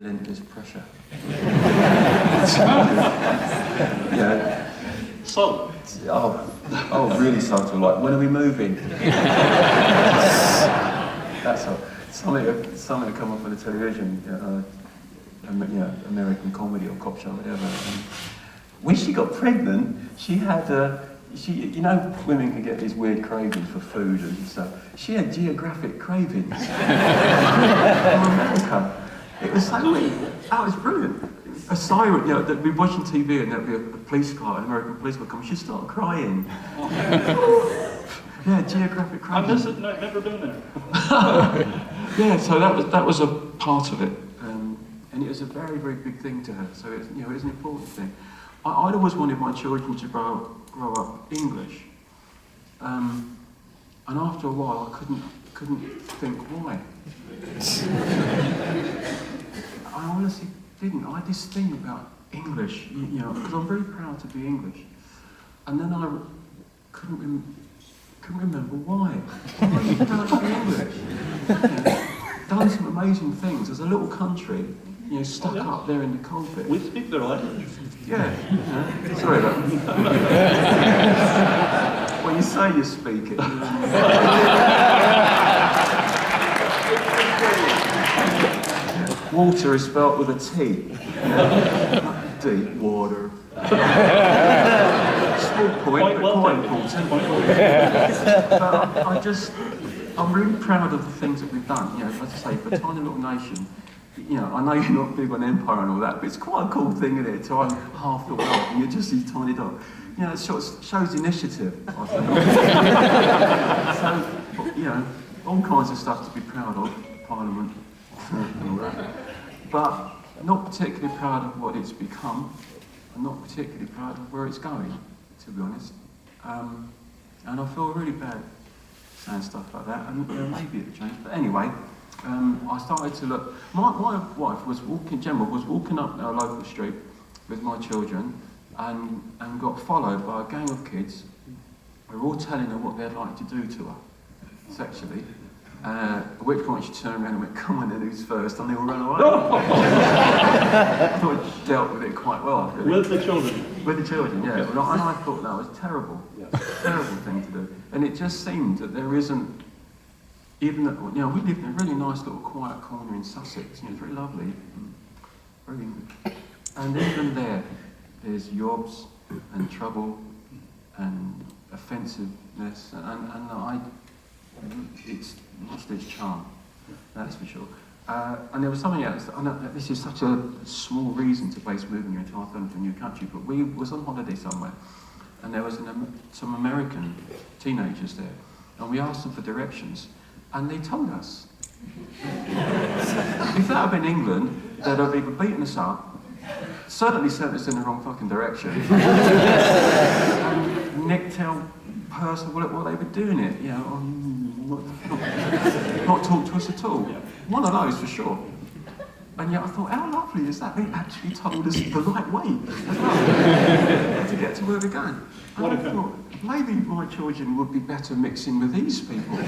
Relentless pressure. Yeah. So? Oh, really subtle. Like, when are we moving? That's all. Something that come up on the television, American comedy or cop show, whatever. And when she got pregnant, she had women can get these weird cravings for food and stuff. She had geographic cravings. From America. It was so weird. That was brilliant. A siren, that we'd be watching TV and there'd be a police car, an American police car come, she'd start crying. Yeah, geographic cravings. I've never been there. Yeah, so that was a part of it, and it was a very, very big thing to her. So it was an important thing. I'd always wanted my children to grow up English, and after a while I couldn't think why. I honestly didn't. I had this thing about English, because I'm very proud to be English, and then I couldn't remember why. Why are you proud to be English? Done some amazing things. There's a little country, stuck up there in the coalpit. We speak their language. Yeah. Sorry about that. Well, you say you speak it. Water is spelt with a T. Deep water. Small point, but quite important. But I'm really proud of the things that we've done. As I say, for a tiny little nation, I know you're not big on empire and all that, but it's quite a cool thing, isn't it? To own half the world and you're just this tiny dog. It shows initiative, I think. So, all kinds of stuff to be proud of, Parliament and all that. But not particularly proud of what it's become, and not particularly proud of where it's going, to be honest. And I feel really bad saying stuff like that, and maybe it'll change. But anyway, I started to look. My wife was walking up our local street with my children, and got followed by a gang of kids. We were all telling her what they'd like to do to her, sexually. At which point she turned around and went, "Come on then, who's first?" And they all ran away. I thought I dealt with it quite well, really. With the children? With the children, yeah. And I thought that was terrible. Yes. Terrible thing to do. And it just seemed that there isn't, even that, we lived in a really nice little quiet corner in Sussex. It's very lovely. Very English. And even there's yobs and trouble and offensiveness, and it's lost its charm, that's for sure. And there was something else. I know that this is such a small reason to base moving your entire family to a new country, but we was on holiday somewhere, and there was some American teenagers there, and we asked them for directions, and they told us. If that had been England, they'd have either beaten us up, certainly sent us in the wrong fucking direction, and nicked our purse or what they were doing it, not talk to us at all. Yeah. One of those for sure. And yet I thought, how lovely is that? They actually told us the right way as well to get to where we're going. And I thought, maybe my children would be better mixing with these people.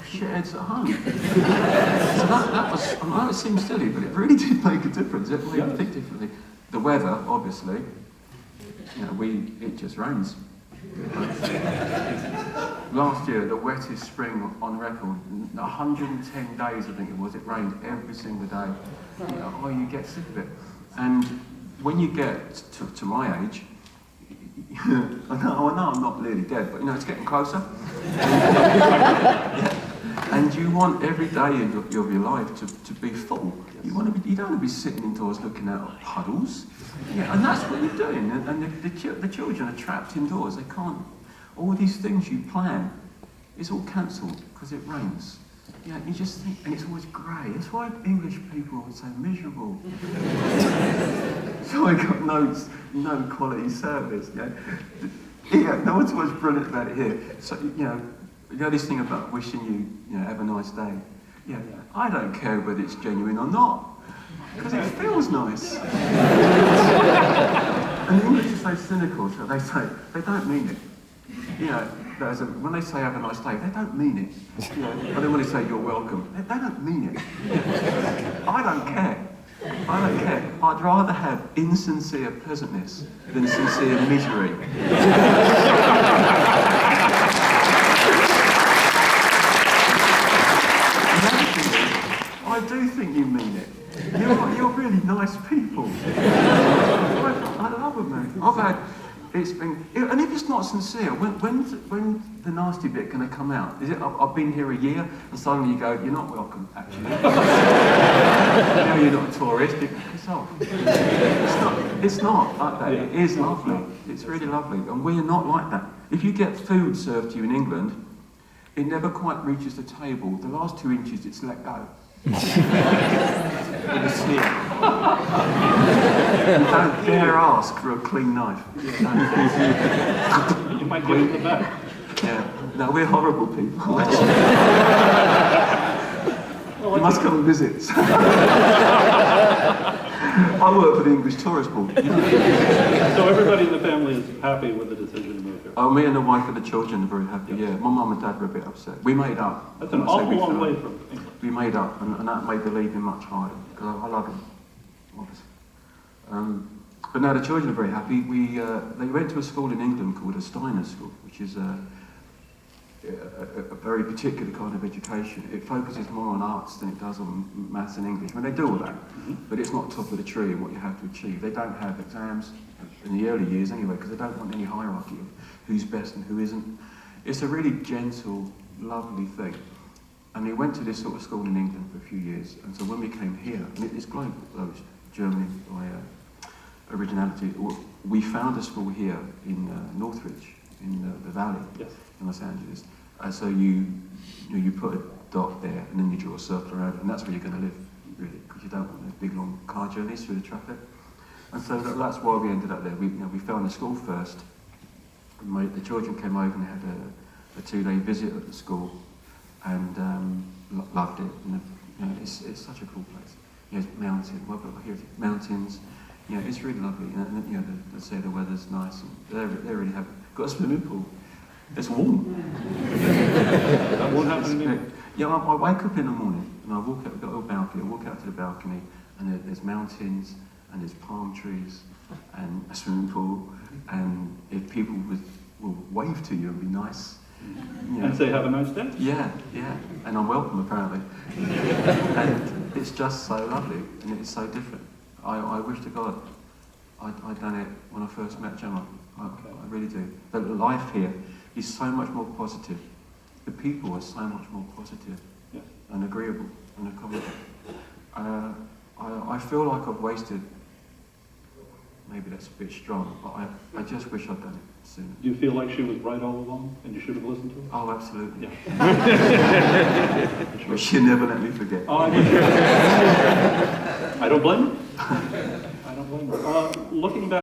Shitheads at home. So that was, I know it seems silly, but it really did make a difference. It made me think differently. The weather, obviously, it just rains. Last year, the wettest spring on record, 110 days I think it was, it rained every single day. You get sick of it. And when you get to my age, I know I'm not really dead, but it's getting closer. And you want every day of your life to be full. You don't want to be sitting indoors looking at puddles. And that's what you're doing. And the children are trapped indoors. They can't. All these things you plan, it's all cancelled because it rains. You just think, and it's always grey. That's why English people would say miserable. So I got no quality service. No one's always brilliant about it here. So this thing about wishing you have a nice day. I don't care whether it's genuine or not, because it feels nice. And the English are so cynical, so they say they don't mean it. when they say have a nice day, they don't mean it. You know? But then when they say you're welcome, they don't mean it. I don't care. I don't care. I'd rather have insincere pleasantness than sincere misery. I do think you mean it. You're really nice people. I love them, man. And if it's not sincere, when the nasty bit going to come out? Is it? I've been here a year, and suddenly you go, you're not welcome, actually. Now you're not a tourist. Piss off. It's not like that. It is lovely. It's really lovely, and we're not like that. If you get food served to you in England, it never quite reaches the table. The last 2 inches, it's let go. It's here. You don't dare ask for a clean knife. You might get it back. Yeah. No, we're horrible people. You must come and visit. I work for the English Tourist Board. So everybody in the family is happy with the decision to move here? Oh, me and the wife and the children are very happy, yeah. My mum and dad were a bit upset. We made up. That's an awful long way from England. We made up, and that made the leaving much harder, because I love him, obviously. But now the children are very happy. They went to a school in England called a Steiner School, which is a very particular kind of education. It focuses more on arts than it does on maths and English. I mean, they do all that, but it's not top of the tree in what you have to achieve. They don't have exams in the early years anyway, because they don't want any hierarchy of who's best and who isn't. It's a really gentle, lovely thing. And we went to this sort of school in England for a few years, and so when we came here, and it's global, though it's Germany by originality, we found a school here in Northridge, in the valley, yes, in Los Angeles. So you put a dot there, and then you draw a circle around it, and that's where you're going to live, really, because you don't want those big long car journeys through the traffic. And so that's why we ended up there. We found the school first. The children came over and they had a 2-day visit at the school, and loved it. It's such a cool place. Mountains. Well, here it is, mountains. It's really lovely. And they say the weather's nice, and they're really happy. Got a swimming pool. It's warm. That won't happen in England. Yeah, I wake up in the morning and I walk out. We've got a little balcony. I walk out to the balcony, and there's mountains, and there's palm trees, and a swimming pool, and if people will wave to you and be nice. And say, have a nice day. Yeah, and I'm welcome apparently. And it's just so lovely, and it's so different. I wish to God I'd done it when I first met Gemma. I really do. The life here is so much more positive. The people are so much more positive, yes, and agreeable and accommodating. I feel like I've wasted, maybe that's a bit strong, but I just wish I'd done it sooner. Do you feel like she was right all along and you should have listened to her? Oh, absolutely. Yeah. But she never let me forget. Oh, I don't blame her. I don't blame her. Looking back